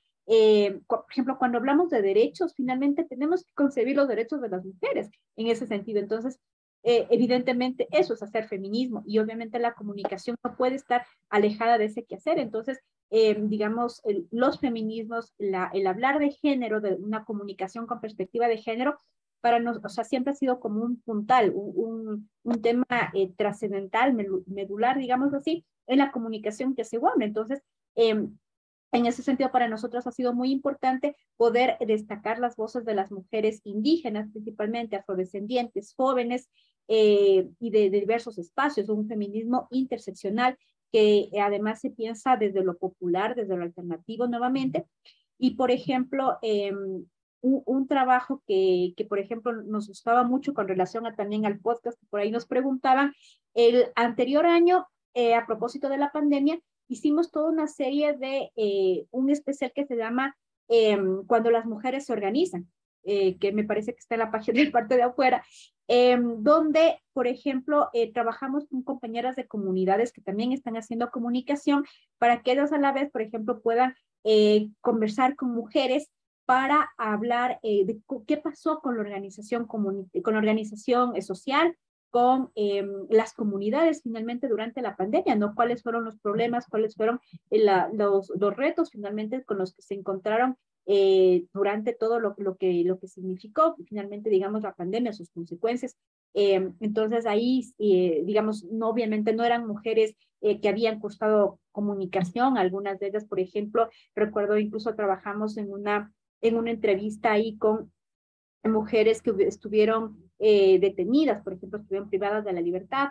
por ejemplo, cuando hablamos de derechos, finalmente tenemos que concebir los derechos de las mujeres en ese sentido. Entonces, evidentemente eso es hacer feminismo y obviamente la comunicación no puede estar alejada de ese quehacer. Entonces, digamos, los feminismos, el hablar de género, de una comunicación con perspectiva de género, para nosotros, o sea, siempre ha sido como un puntal, un tema trascendental, medular, digamos así, en la comunicación que se Wambra. Entonces, en ese sentido, para nosotros ha sido muy importante poder destacar las voces de las mujeres indígenas, principalmente afrodescendientes, jóvenes y de diversos espacios, un feminismo interseccional que además se piensa desde lo popular, desde lo alternativo nuevamente. Y, por ejemplo, un trabajo que, por ejemplo, nos gustaba mucho con relación también al podcast, que por ahí nos preguntaban, el anterior año, a propósito de la pandemia, hicimos toda una serie de un especial que se llama Cuando las mujeres se organizan, que me parece que está en la página de parte de afuera, donde, por ejemplo, trabajamos con compañeras de comunidades que también están haciendo comunicación para que ellas a la vez, por ejemplo, puedan conversar con mujeres para hablar de qué pasó con la organización, social, con las comunidades finalmente durante la pandemia, ¿no? ¿Cuáles fueron los problemas, cuáles fueron los retos finalmente con los que se encontraron durante todo lo que significó finalmente, digamos, la pandemia, sus consecuencias? Entonces ahí, digamos, no, obviamente no eran mujeres que habían cursado comunicación, algunas de ellas, por ejemplo, recuerdo incluso trabajamos en una entrevista ahí con mujeres que estuvieron detenidas, por ejemplo, estuvieron privadas de la libertad,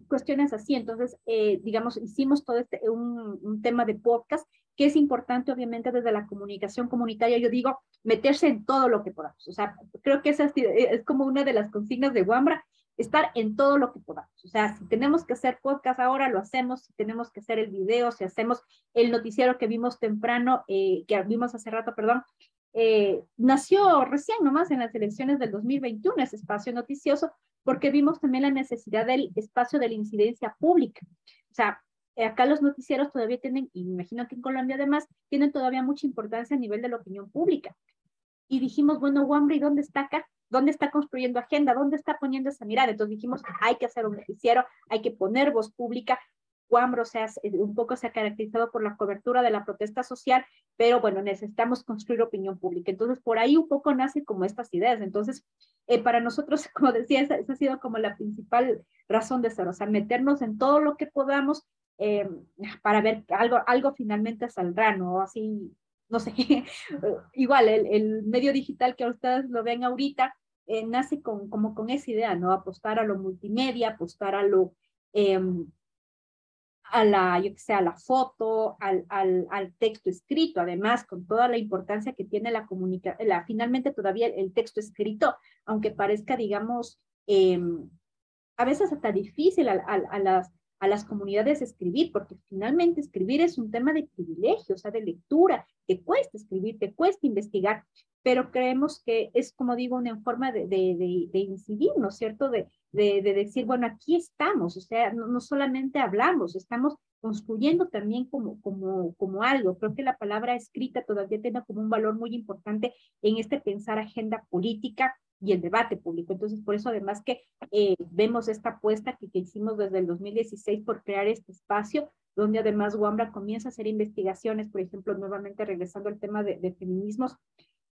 cuestiones así. Entonces, digamos, hicimos todo un tema de podcast que es importante, obviamente, desde la comunicación comunitaria, yo digo, meterse en todo lo que podamos. O sea, creo que esa es como una de las consignas de Wambra, estar en todo lo que podamos. O sea, si tenemos que hacer podcast ahora, lo hacemos. Si tenemos que hacer el video, si hacemos el noticiero que vimos temprano, que vimos hace rato, perdón, nació recién nomás en las elecciones del 2021, ese espacio noticioso, porque vimos también la necesidad del espacio de la incidencia pública. O sea, acá los noticieros todavía tienen, y me imagino que en Colombia además, tienen todavía mucha importancia a nivel de la opinión pública. Y dijimos, bueno, Wambra, ¿y dónde está acá? ¿Dónde está construyendo agenda? ¿Dónde está poniendo esa mirada? Entonces dijimos, hay que hacer un noticiero, hay que poner voz pública. Wambra, o sea, un poco se ha caracterizado por la cobertura de la protesta social, pero bueno, necesitamos construir opinión pública. Entonces, por ahí un poco nace como estas ideas. Entonces, para nosotros, como decía, esa ha sido como la principal razón de ser, o sea, meternos en todo lo que podamos para ver que algo finalmente saldrá, ¿no? Así, no sé, igual el medio digital que ustedes lo ven ahorita, nace como con esa idea, ¿no? Apostar a lo multimedia, apostar a lo... yo que sé, a la foto, al texto escrito, además, con toda la importancia que tiene la comunicación, finalmente todavía el texto escrito, aunque parezca, digamos, a veces hasta difícil a las comunidades escribir, porque finalmente escribir es un tema de privilegio, o sea, de lectura, te cuesta escribir, te cuesta investigar, pero creemos que es, como digo, una forma de incidir, ¿no es cierto?, de decir, bueno, aquí estamos, o sea, no solamente hablamos, estamos construyendo también como algo. Creo que la palabra escrita todavía tiene como un valor muy importante en este pensar agenda política y el debate público. Entonces, por eso además que vemos esta apuesta que hicimos desde el 2016 por crear este espacio, donde además Wambra comienza a hacer investigaciones, por ejemplo, nuevamente regresando al tema de feminismos.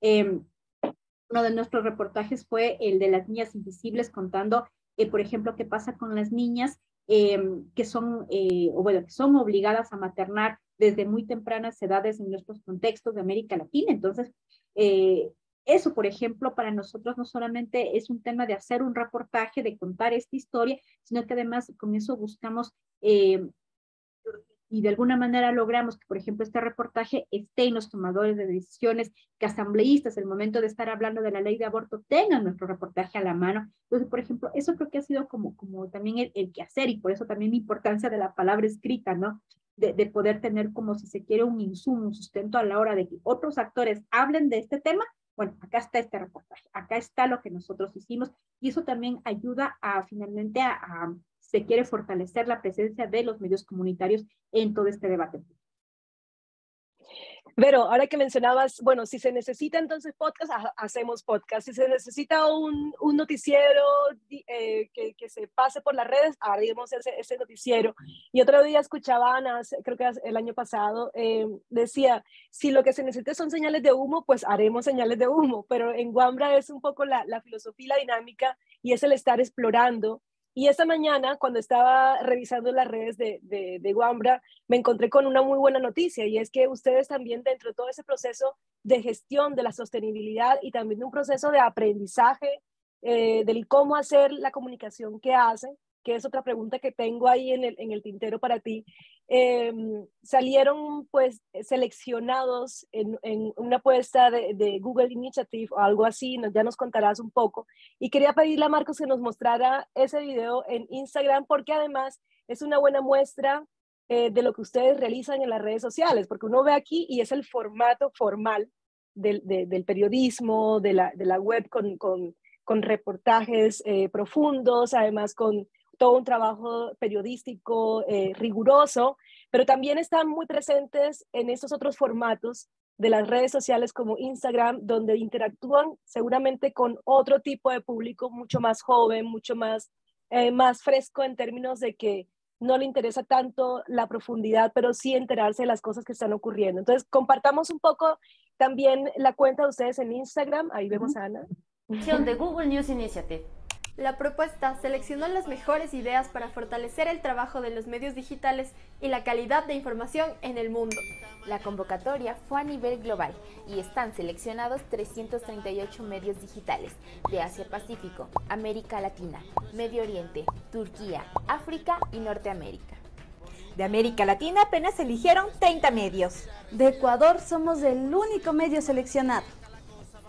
Uno de nuestros reportajes fue el de las niñas invisibles, contando, por ejemplo, qué pasa con las niñas que son obligadas a maternar desde muy tempranas edades en nuestros contextos de América Latina. Entonces, eso, por ejemplo, para nosotros no solamente es un tema de hacer un reportaje, de contar esta historia, sino que además con eso buscamos y de alguna manera logramos que, por ejemplo, este reportaje esté en los tomadores de decisiones, que asambleístas, el momento de estar hablando de la ley de aborto, tengan nuestro reportaje a la mano. Entonces, por ejemplo, eso creo que ha sido como también el quehacer, y por eso también la importancia de la palabra escrita, ¿no? De poder tener, como si se quiere, un insumo, un sustento a la hora de que otros actores hablen de este tema. Bueno, acá está este reportaje, acá está lo que nosotros hicimos, y eso también ayuda a finalmente se quiere fortalecer la presencia de los medios comunitarios en todo este debate. Vero, ahora que mencionabas, bueno, si se necesita entonces podcast, hacemos podcast. Si se necesita un noticiero que se pase por las redes, haremos ese noticiero. Y otro día escuchaba a Ana, creo que el año pasado, decía, si lo que se necesita son señales de humo, pues haremos señales de humo. Pero en Wambra es un poco la filosofía y la dinámica, y es el estar explorando. Y esta mañana, cuando estaba revisando las redes de Wambra, me encontré con una muy buena noticia, y es que ustedes también, dentro de todo ese proceso de gestión de la sostenibilidad y también de un proceso de aprendizaje del cómo hacer la comunicación que hacen, que es otra pregunta que tengo ahí en el tintero para ti, salieron pues seleccionados en una apuesta de Google Initiative o algo así, ya nos contarás un poco. Y quería pedirle a Marcos que nos mostrara ese video en Instagram, porque además es una buena muestra de lo que ustedes realizan en las redes sociales, porque uno ve aquí y es el formato formal del periodismo, de la web con reportajes profundos, además con todo un trabajo periodístico riguroso, pero también están muy presentes en estos otros formatos de las redes sociales como Instagram, donde interactúan seguramente con otro tipo de público mucho más joven, mucho más fresco en términos de que no le interesa tanto la profundidad, pero sí enterarse de las cosas que están ocurriendo. Entonces, compartamos un poco también la cuenta de ustedes en Instagram. Ahí vemos a Ana. De Google News Initiative. La propuesta seleccionó las mejores ideas para fortalecer el trabajo de los medios digitales y la calidad de información en el mundo. La convocatoria fue a nivel global y están seleccionados 338 medios digitales de Asia-Pacífico, América Latina, Medio Oriente, Turquía, África y Norteamérica. De América Latina apenas se eligieron 30 medios. De Ecuador somos el único medio seleccionado.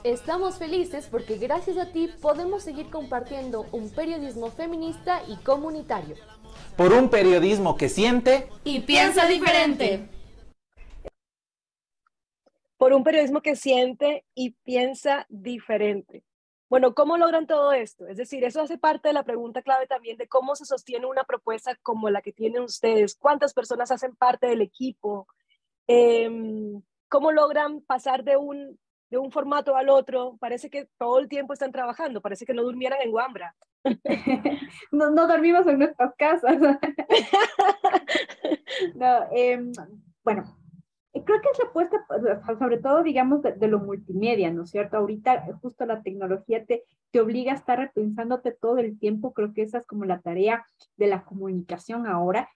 Estamos felices porque gracias a ti podemos seguir compartiendo un periodismo feminista y comunitario. Por un periodismo que siente y piensa diferente. Por un periodismo que siente y piensa diferente. Bueno, ¿cómo logran todo esto? Es decir, eso hace parte de la pregunta clave también de cómo se sostiene una propuesta como la que tienen ustedes. ¿Cuántas personas hacen parte del equipo? ¿Cómo logran pasar de un formato al otro? Parece que todo el tiempo están trabajando, parece que no durmieran en Wambra. No dormimos en nuestras casas. No, bueno, creo que es la apuesta, sobre todo, digamos, de lo multimedia, ¿no es cierto? Ahorita justo la tecnología te obliga a estar repensándote todo el tiempo. Creo que esa es como la tarea de la comunicación ahora.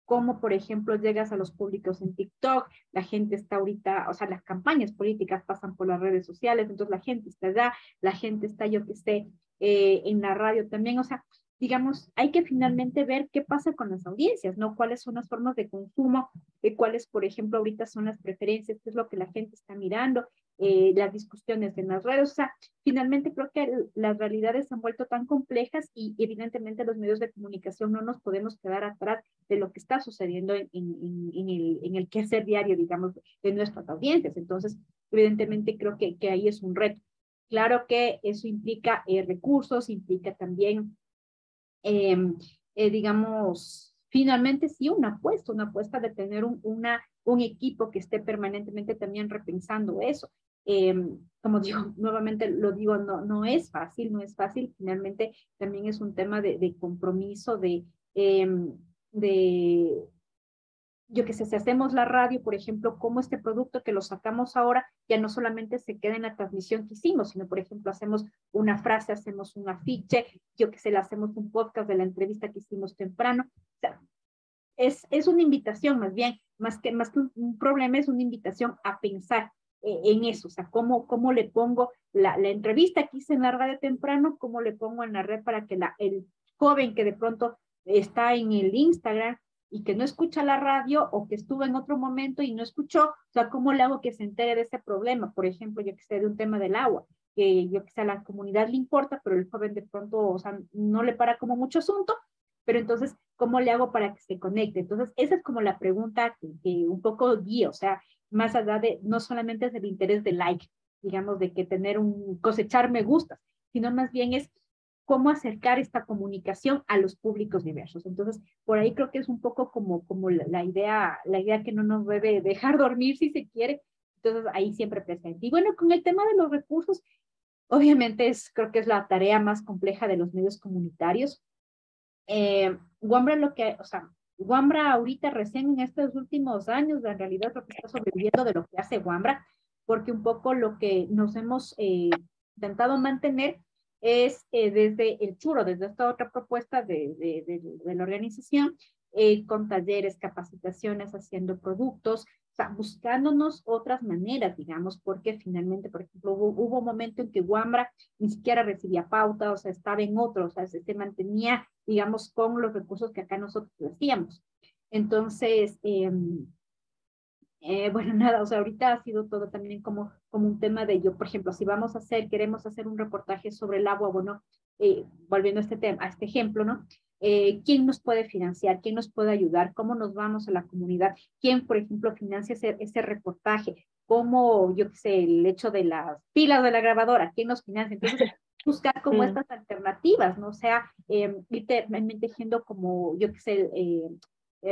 Como por ejemplo llegas a los públicos en TikTok, la gente está ahorita, o sea, las campañas políticas pasan por las redes sociales, entonces la gente está allá, la gente está, yo que sé, en la radio también, o sea, digamos, hay que finalmente ver qué pasa con las audiencias, ¿no? Cuáles son las formas de consumo, cuáles, por ejemplo, ahorita son las preferencias, qué es lo que la gente está mirando, las discusiones en las redes, o sea, finalmente creo que las realidades se han vuelto tan complejas y evidentemente los medios de comunicación no nos podemos quedar atrás de lo que está sucediendo en el quehacer diario, digamos, de nuestras audiencias. Entonces, evidentemente creo que ahí es un reto. Claro que eso implica recursos, implica también, digamos, finalmente sí, una apuesta de tener un equipo que esté permanentemente también repensando eso. Como digo, nuevamente lo digo, no es fácil, finalmente también es un tema de compromiso, yo que sé, si hacemos la radio, por ejemplo, como este producto que lo sacamos ahora, ya no solamente se queda en la transmisión que hicimos, sino, por ejemplo, hacemos una frase, hacemos un afiche, yo que sé, le hacemos un podcast de la entrevista que hicimos temprano. O sea, es una invitación más bien, más que un problema, es una invitación a pensar en eso, o sea, cómo le pongo la entrevista que hice en la radio temprano, cómo le pongo en la red para que el joven que de pronto está en el Instagram y que no escucha la radio o que estuvo en otro momento y no escuchó, o sea, ¿cómo le hago que se entere de ese problema? Por ejemplo, yo que sé, de un tema del agua, que yo que sé, a la comunidad le importa, pero el joven de pronto, o sea, no le para como mucho asunto, pero entonces, ¿cómo le hago para que se conecte? Entonces, esa es como la pregunta que un poco guía, o sea, más allá de, no solamente es el interés de like, digamos, de que cosechar me gustas, sino más bien es cómo acercar esta comunicación a los públicos diversos. Entonces, por ahí creo que es un poco como la idea que no nos debe dejar dormir si se quiere. Entonces, ahí siempre presente. Y bueno, con el tema de los recursos, obviamente creo que es la tarea más compleja de los medios comunitarios. Wambra ahorita recién en estos últimos años, en realidad creo que está sobreviviendo de lo que hace Wambra, porque un poco lo que nos hemos intentado mantener es desde el churro, desde esta otra propuesta de la organización, con talleres, capacitaciones, haciendo productos, o sea, buscándonos otras maneras, digamos, porque finalmente, por ejemplo, hubo un momento en que Wambra ni siquiera recibía pauta, o sea, estaba en otro, o sea, se mantenía digamos, con los recursos que acá nosotros hacíamos. Entonces, bueno, nada, o sea, ahorita ha sido todo también como un tema de yo, por ejemplo, si queremos hacer un reportaje sobre el agua, bueno, volviendo a este tema, a este ejemplo, ¿no? ¿Quién nos puede financiar? ¿Quién nos puede ayudar? ¿Cómo nos vamos a la comunidad? ¿Quién, por ejemplo, financia ese reportaje? ¿Cómo, yo qué sé, el hecho de las pilas de la grabadora? ¿Quién nos financia? Entonces, buscar como estas alternativas, ¿no? O sea, ir tejiendo como, yo qué sé,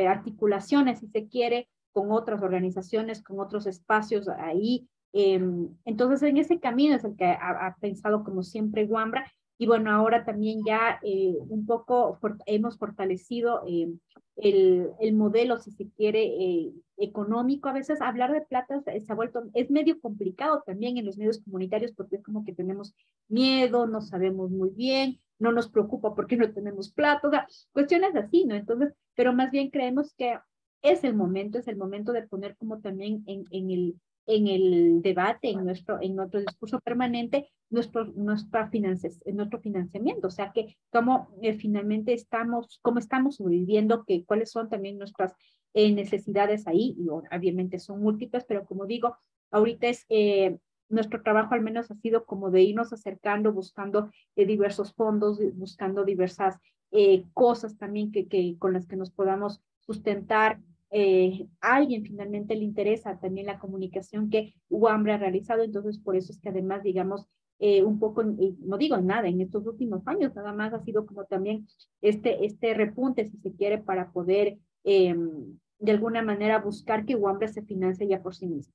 articulaciones, si se quiere, con otras organizaciones, con otros espacios ahí. Entonces, en ese camino es el que ha pensado como siempre Wambra. Y bueno, ahora también ya un poco hemos fortalecido el modelo, si se quiere, económico. A veces hablar de plata se ha vuelto, es medio complicado también en los medios comunitarios porque es como que tenemos miedo, no sabemos muy bien, no nos preocupa porque no tenemos plata, o sea, cuestiones así, ¿no? Entonces, pero más bien creemos que es el momento de poner como también en el debate, en nuestro discurso permanente, nuestro financiamiento, o sea, que cómo finalmente cómo estamos sobreviviendo, cuáles son también nuestras necesidades ahí, y obviamente son múltiples, pero como digo, ahorita nuestro trabajo al menos ha sido como de irnos acercando, buscando diversos fondos, buscando diversas cosas también con las que nos podamos sustentar. Alguien finalmente le interesa también la comunicación que Wambra ha realizado, entonces por eso es que además, digamos, un poco, no digo nada, en estos últimos años nada más ha sido como también este repunte, si se quiere, para poder de alguna manera buscar que Wambra se financie ya por sí mismo.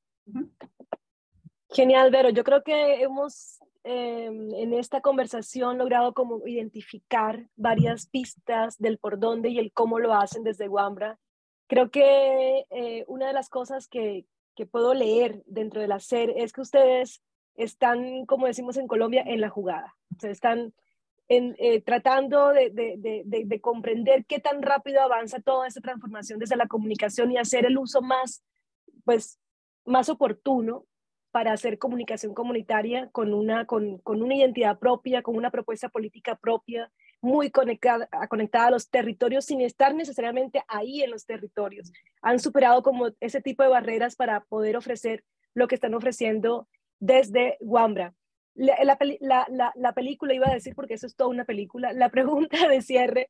Genial, Vero. Yo creo que hemos en esta conversación logrado como identificar varias pistas del por dónde y el cómo lo hacen desde Wambra. Creo que una de las cosas que puedo leer dentro del hacer es que ustedes están, como decimos en Colombia, en la jugada. O sea, están tratando de comprender qué tan rápido avanza toda esta transformación desde la comunicación y hacer el uso más oportuno para hacer comunicación comunitaria con una identidad propia, con una propuesta política propia, muy conectada a los territorios sin estar necesariamente ahí en los territorios. Han superado como ese tipo de barreras para poder ofrecer lo que están ofreciendo desde Wambra. La película, iba a decir, porque eso es toda una película, la pregunta de cierre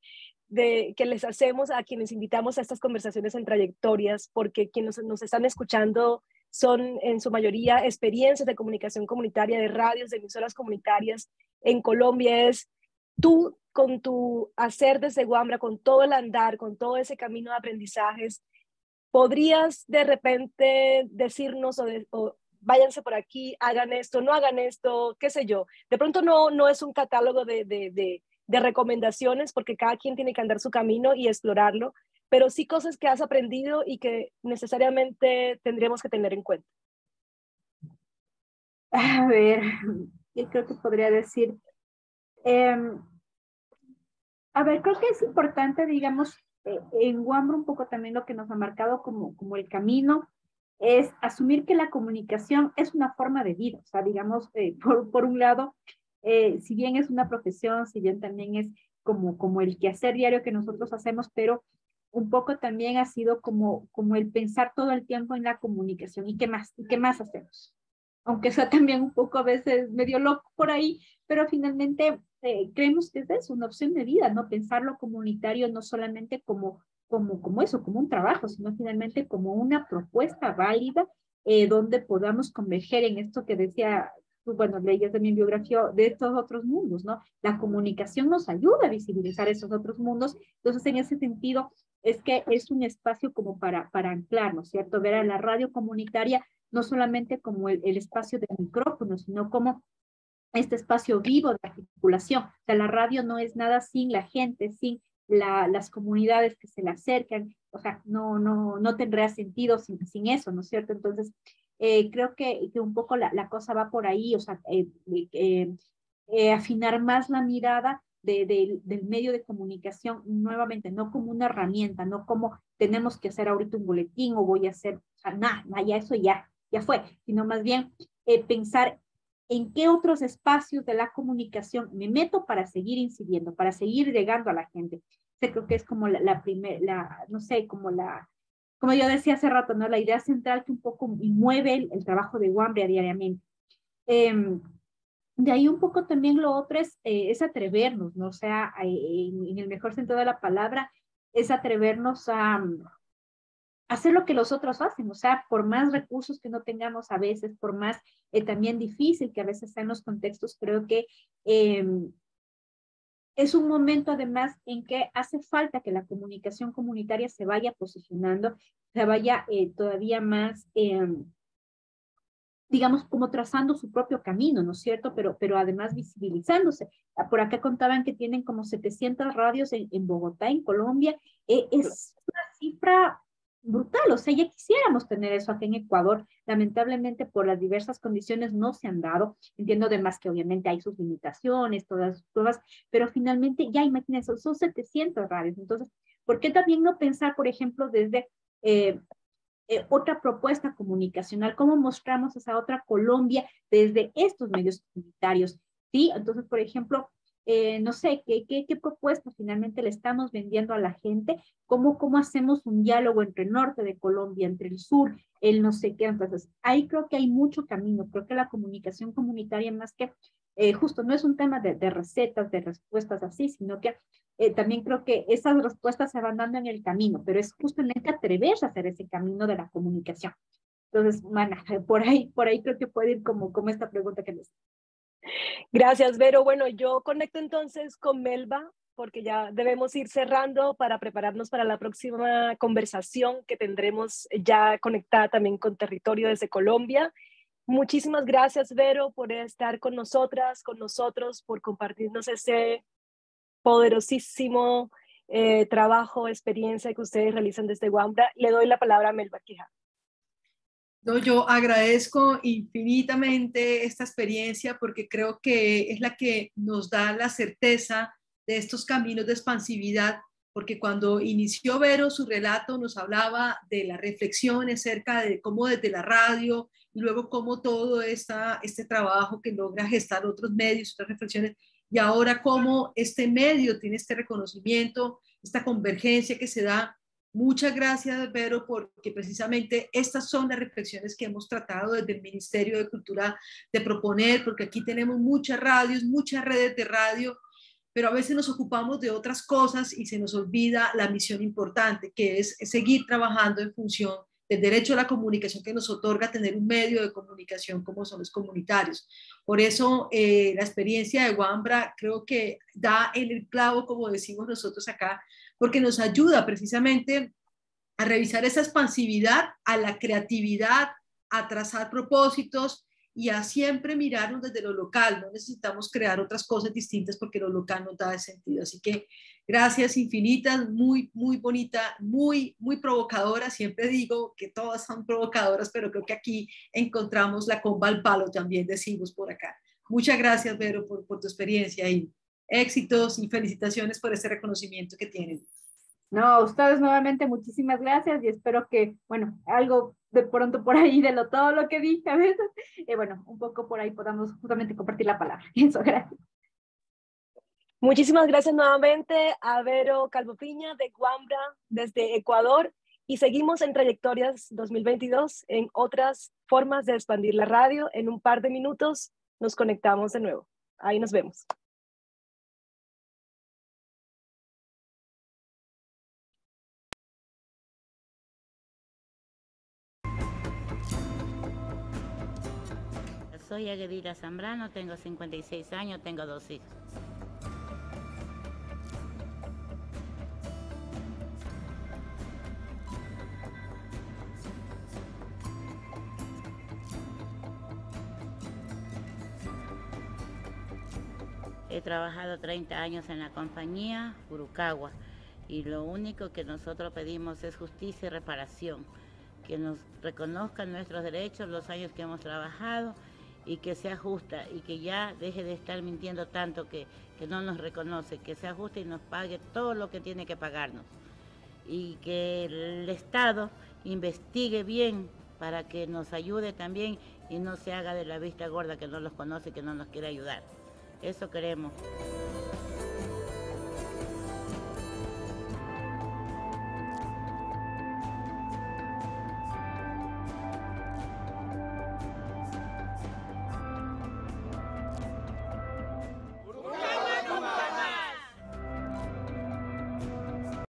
que les hacemos a quienes invitamos a estas conversaciones en trayectorias, porque quienes nos están escuchando son en su mayoría experiencias de comunicación comunitaria, de radios, de emisoras comunitarias en Colombia, es tú con tu hacer desde Wambra, con todo el andar, con todo ese camino de aprendizajes, ¿podrías de repente decirnos o váyanse por aquí, hagan esto, no hagan esto, qué sé yo? De pronto no es un catálogo de recomendaciones porque cada quien tiene que andar su camino y explorarlo, pero sí cosas que has aprendido y que necesariamente tendríamos que tener en cuenta. A ver, yo creo que podría decir, a ver, creo que es importante, digamos, en Wambra un poco también lo que nos ha marcado como el camino es asumir que la comunicación es una forma de vida, o sea, digamos, por un lado, si bien es una profesión, si bien también es como el quehacer diario que nosotros hacemos, pero un poco también ha sido como el pensar todo el tiempo en la comunicación y qué más hacemos. Aunque sea también un poco a veces medio loco por ahí, pero finalmente creemos que es una opción de vida, ¿no? Pensar lo comunitario no solamente como eso, como un trabajo, sino finalmente como una propuesta válida donde podamos converger en esto que decía, bueno, leías de mi biografía, de estos otros mundos, ¿no? La comunicación nos ayuda a visibilizar esos otros mundos, entonces en ese sentido es que es un espacio como para anclarnos, ¿cierto? Ver a la radio comunitaria no solamente como el espacio del micrófono, sino como este espacio vivo de articulación. O sea, la radio no es nada sin la gente, sin las comunidades que se le acercan, o sea, no tendría sentido sin eso, ¿no es cierto? Entonces, creo que un poco la cosa va por ahí, o sea, afinar más la mirada del medio de comunicación, nuevamente, no como una herramienta, no como tenemos que hacer ahorita un boletín o voy a hacer, o sea, nada, ya eso ya fue, sino más bien pensar en qué otros espacios de la comunicación me meto para seguir incidiendo, para seguir llegando a la gente. Creo que es como la primera, no sé, como yo decía hace rato, ¿no? La idea central que un poco mueve el trabajo de WAMBRE diariamente. De ahí un poco también lo otro es atrevernos, ¿no? O sea, en el mejor sentido de la palabra, es atrevernos a hacer lo que los otros hacen, o sea, por más recursos que no tengamos a veces, por más también difícil que a veces sean los contextos, creo que es un momento además en que hace falta que la comunicación comunitaria se vaya posicionando, se vaya todavía más, digamos, como trazando su propio camino, ¿no es cierto? Pero además visibilizándose. Por acá contaban que tienen como 700 radios en Bogotá, en Colombia. Es una cifra brutal, o sea, ya quisiéramos tener eso aquí en Ecuador. Lamentablemente, por las diversas condiciones no se han dado. Entiendo además que obviamente hay sus limitaciones, todas, pero finalmente ya imagínense, son 700 radios. Entonces, ¿por qué también no pensar, por ejemplo, desde otra propuesta comunicacional? ¿Cómo mostramos esa otra Colombia desde estos medios comunitarios? ¿Sí? Entonces, por ejemplo, no sé, ¿qué propuesta finalmente le estamos vendiendo a la gente? ¿Cómo hacemos un diálogo entre el norte de Colombia, entre el sur, el no sé qué? Entonces, ahí creo que hay mucho camino. Creo que la comunicación comunitaria, más que justo, no es un tema de recetas, de respuestas así, sino que también creo que esas respuestas se van dando en el camino, pero es justamente atreverse a hacer ese camino de la comunicación. Entonces, mana, por ahí creo que puede ir como esta pregunta que les... Gracias, Vero. Bueno, yo conecto entonces con Melba, porque ya debemos ir cerrando para prepararnos para la próxima conversación que tendremos ya conectada también con territorio desde Colombia. Muchísimas gracias, Vero, por estar con nosotras, con nosotros, por compartirnos ese poderosísimo trabajo, experiencia que ustedes realizan desde WAMBRA. Le doy la palabra a Melba Quijada. No, yo agradezco infinitamente esta experiencia porque creo que es la que nos da la certeza de estos caminos de expansividad, porque cuando inició Vero su relato nos hablaba de la reflexión acerca de cómo desde la radio y luego cómo todo este trabajo que logra gestar otros medios, otras reflexiones, y ahora cómo este medio tiene este reconocimiento, esta convergencia que se da. Muchas gracias, Vero, porque precisamente estas son las reflexiones que hemos tratado desde el Ministerio de Cultura de proponer, porque aquí tenemos muchas radios, muchas redes de radio, pero a veces nos ocupamos de otras cosas y se nos olvida la misión importante, que es seguir trabajando en función del derecho a la comunicación que nos otorga tener un medio de comunicación como son los comunitarios. Por eso la experiencia de WAMBRA creo que da en el clavo, como decimos nosotros acá, porque nos ayuda precisamente a revisar esa expansividad, a la creatividad, a trazar propósitos y a siempre mirarnos desde lo local. No necesitamos crear otras cosas distintas porque lo local nos da ese sentido. Así que gracias infinitas, muy, muy bonita, muy, muy provocadora. Siempre digo que todas son provocadoras, pero creo que aquí encontramos la comba al palo, también decimos por acá. Muchas gracias, Vero, por tu experiencia y éxitos y felicitaciones por este reconocimiento que tienen. No, a ustedes nuevamente muchísimas gracias y espero que, bueno, algo de pronto por ahí de todo lo que dije a veces, bueno, un poco por ahí podamos justamente compartir la palabra. Eso, gracias. Muchísimas gracias nuevamente a Vero Calvo Piña de WAMBRA desde Ecuador y seguimos en Trayectorias 2022 en otras formas de expandir la radio. En un par de minutos nos conectamos de nuevo. Ahí nos vemos. Soy Aguedira Zambrano, tengo 56 años, tengo 2 hijos. He trabajado 30 años en la compañía Furukawa y lo único que nosotros pedimos es justicia y reparación, que nos reconozcan nuestros derechos, los años que hemos trabajado y que sea justa y que ya deje de estar mintiendo tanto que no nos reconoce, que sea justa y nos pague todo lo que tiene que pagarnos y que el Estado investigue bien para que nos ayude también y no se haga de la vista gorda que no los conoce y que no nos quiere ayudar. Eso queremos.